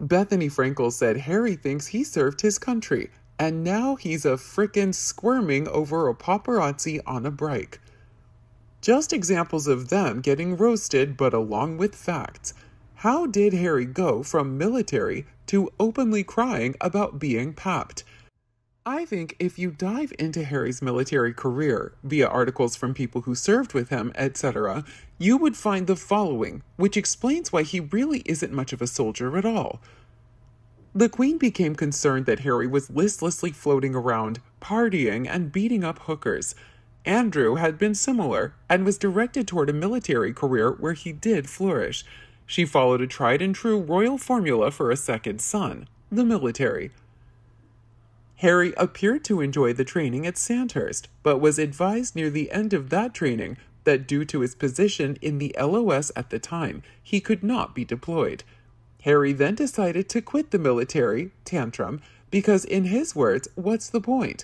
Bethenny Frankel said Harry thinks he served his country, and now he's a frickin' squirming over a paparazzi on a break. Just examples of them getting roasted, but along with facts. How did Harry go from military to openly crying about being papped? I think if you dive into Harry's military career via articles from people who served with him, etc., you would find the following, which explains why he really isn't much of a soldier at all. The Queen became concerned that Harry was listlessly floating around, partying and beating up hookers. Andrew had been similar and was directed toward a military career where he did flourish. She followed a tried and true royal formula for a second son, the military. Harry appeared to enjoy the training at Sandhurst, but was advised near the end of that training that due to his position in the LOS at the time, he could not be deployed. Harry then decided to quit the military, tantrum, because in his words, what's the point?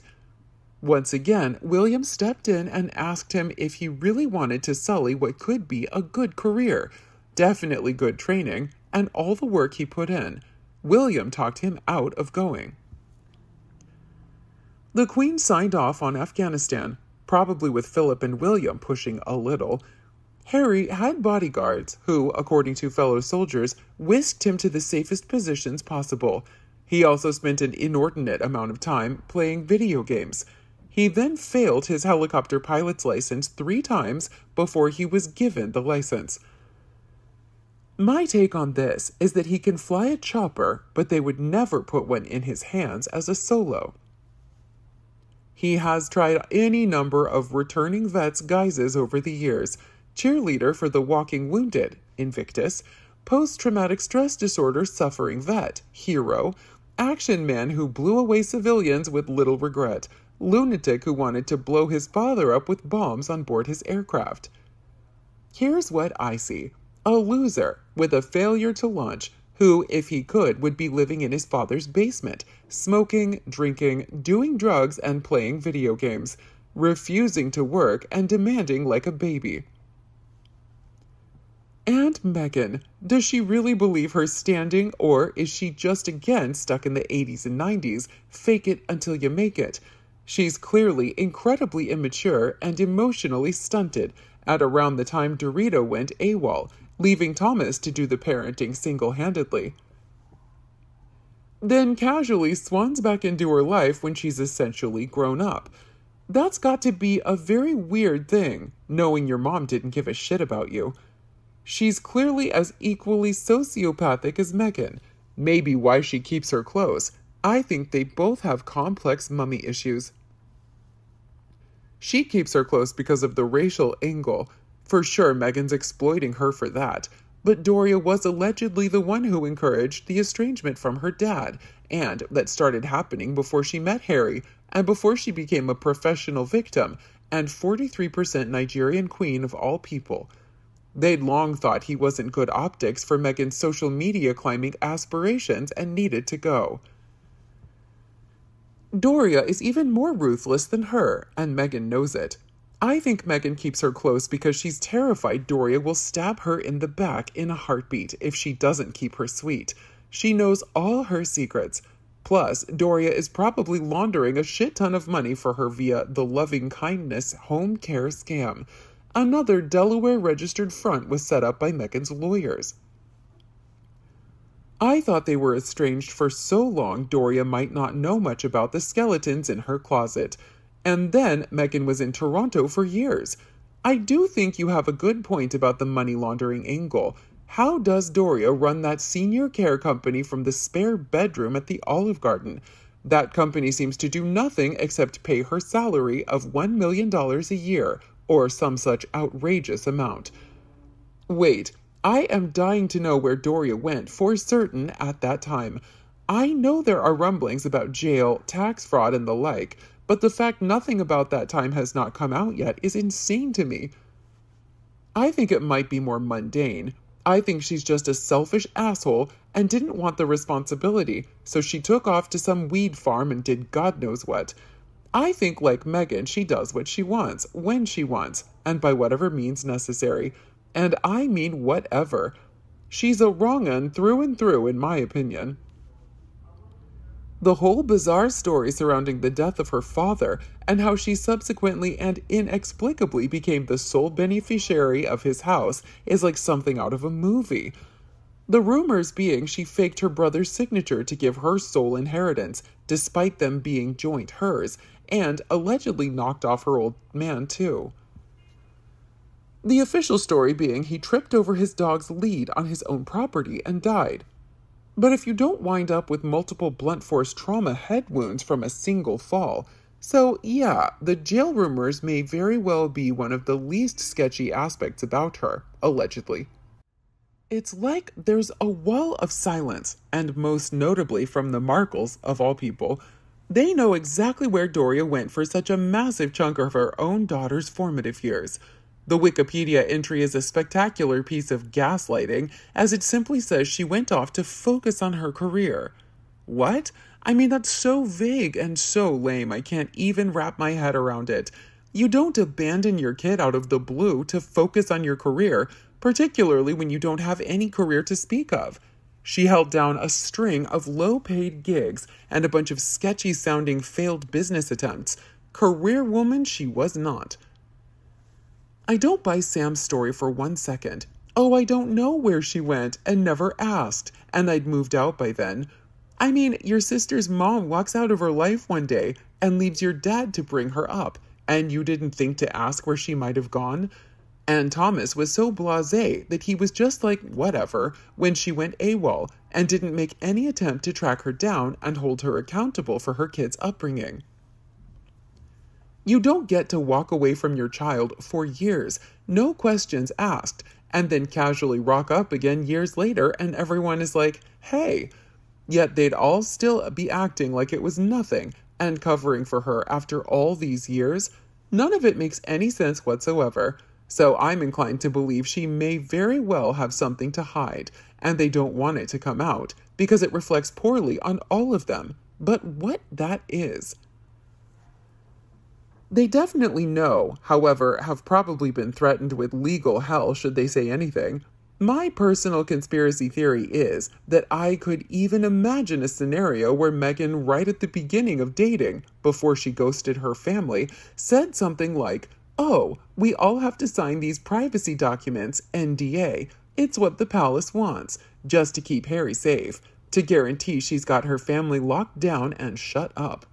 Once again, William stepped in and asked him if he really wanted to sully what could be a good career, definitely good training, and all the work he put in. William talked him out of going. The Queen signed off on Afghanistan, probably with Philip and William pushing a little. Harry had bodyguards who, according to fellow soldiers, whisked him to the safest positions possible. He also spent an inordinate amount of time playing video games. He then failed his helicopter pilot's license 3 times before he was given the license. My take on this is that he can fly a chopper, but they would never put one in his hands as a solo. He has tried any number of returning vets' guises over the years. Cheerleader for the Walking Wounded, Invictus, post-traumatic stress disorder suffering vet, Hero, action man who blew away civilians with little regret, lunatic who wanted to blow his father up with bombs on board his aircraft. Here's what I see. A loser with a failure to launch who, if he could, would be living in his father's basement, smoking, drinking, doing drugs, and playing video games, refusing to work and demanding like a baby. And Meghan, does she really believe her standing, or is she just again stuck in the 80s and 90s, fake it until you make it? She's clearly incredibly immature and emotionally stunted at around the time Dorito went AWOL, leaving Thomas to do the parenting single-handedly. Then casually swans back into her life when she's essentially grown up. That's got to be a very weird thing, knowing your mom didn't give a shit about you. She's clearly as equally sociopathic as Meghan. Maybe why she keeps her close. I think they both have complex mummy issues. She keeps her close because of the racial angle. For sure, Meghan's exploiting her for that. But Doria was allegedly the one who encouraged the estrangement from her dad, and that started happening before she met Harry, and before she became a professional victim, and 43% Nigerian queen of all people. They'd long thought he wasn't good optics for Meghan's social media climbing aspirations and needed to go. Doria is even more ruthless than her, and Meghan knows it. I think Meghan keeps her close because she's terrified Doria will stab her in the back in a heartbeat if she doesn't keep her sweet. She knows all her secrets. Plus, Doria is probably laundering a shit ton of money for her via the Loving Kindness home care scam. Another Delaware-registered front was set up by Meghan's lawyers. I thought they were estranged for so long Doria might not know much about the skeletons in her closet. And then Meghan was in Toronto for years. I do think you have a good point about the money laundering angle. How does Doria run that senior care company from the spare bedroom at the Olive Garden? That company seems to do nothing except pay her salary of $1 million a year, or some such outrageous amount. Wait, I am dying to know where Doria went for certain at that time. I know there are rumblings about jail, tax fraud, and the like, but the fact nothing about that time has not come out yet is insane to me. I think it might be more mundane. I think she's just a selfish asshole and didn't want the responsibility, so she took off to some weed farm and did God knows what. I think, like Meghan, she does what she wants, when she wants, and by whatever means necessary. And I mean whatever. She's a wrong 'un through and through, in my opinion. The whole bizarre story surrounding the death of her father and how she subsequently and inexplicably became the sole beneficiary of his house is like something out of a movie. The rumors being she faked her brother's signature to give her sole inheritance, despite them being joint hers, and allegedly knocked off her old man too. The official story being he tripped over his dog's lead on his own property and died. But if you don't wind up with multiple blunt force trauma head wounds from a single fall, so yeah, the jail rumors may very well be one of the least sketchy aspects about her, allegedly. It's like there's a wall of silence, and most notably from the Markles, of all people. They know exactly where Doria went for such a massive chunk of her own daughter's formative years. The Wikipedia entry is a spectacular piece of gaslighting, as it simply says she went off to focus on her career. What? I mean, that's so vague and so lame, I can't even wrap my head around it. You don't abandon your kid out of the blue to focus on your career, particularly when you don't have any career to speak of. She held down a string of low-paid gigs and a bunch of sketchy-sounding failed business attempts. Career woman she was not. I don't buy Sam's story for 1 second. Oh, I don't know where she went and never asked, and I'd moved out by then. I mean, your sister's mom walks out of her life one day and leaves your dad to bring her up, and you didn't think to ask where she might have gone? And Thomas was so blasé that he was just like, whatever, when she went AWOL, and didn't make any attempt to track her down and hold her accountable for her kid's upbringing. You don't get to walk away from your child for years, no questions asked, and then casually rock up again years later and everyone is like, hey. Yet they'd all still be acting like it was nothing and covering for her after all these years. None of it makes any sense whatsoever. So I'm inclined to believe she may very well have something to hide, and they don't want it to come out because it reflects poorly on all of them. But what that is. They definitely know, however, have probably been threatened with legal hell should they say anything. My personal conspiracy theory is that I could even imagine a scenario where Meghan, right at the beginning of dating, before she ghosted her family, said something like, oh, we all have to sign these privacy documents, NDA. It's what the palace wants, just to keep Harry safe, to guarantee she's got her family locked down and shut up.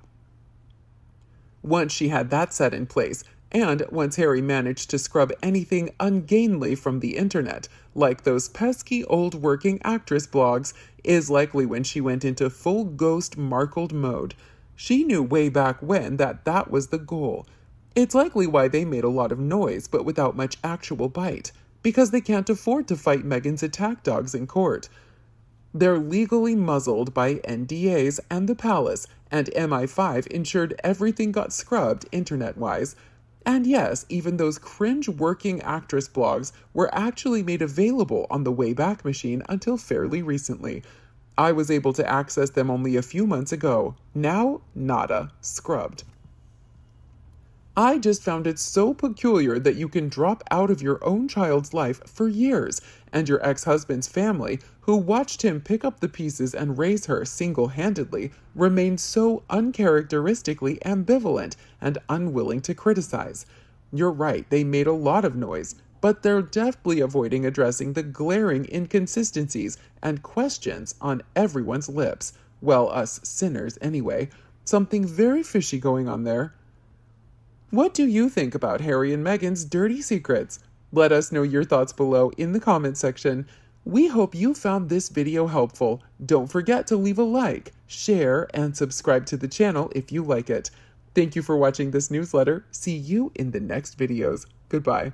Once she had that set in place, and once Harry managed to scrub anything ungainly from the internet, like those pesky old working actress blogs, is likely when she went into full ghost Markled mode. She knew way back when that was the goal. It's likely why they made a lot of noise but without much actual bite, because they can't afford to fight Meghan's attack dogs in court. They're legally muzzled by NDAs and the palace, and MI5 ensured everything got scrubbed internet-wise. And yes, even those cringe working actress blogs were actually made available on the Wayback Machine until fairly recently. I was able to access them only a few months ago. Now, nada. Scrubbed. I just found it so peculiar that you can drop out of your own child's life for years, and your ex-husband's family, who watched him pick up the pieces and raise her single-handedly, remained so uncharacteristically ambivalent and unwilling to criticize. You're right, they made a lot of noise, but they're deftly avoiding addressing the glaring inconsistencies and questions on everyone's lips. Well, us sinners anyway. Something very fishy going on there. What do you think about Harry and Meghan's dirty secrets? Let us know your thoughts below in the comments section. We hope you found this video helpful. Don't forget to leave a like, share, and subscribe to the channel if you like it. Thank you for watching this newsletter. See you in the next videos. Goodbye.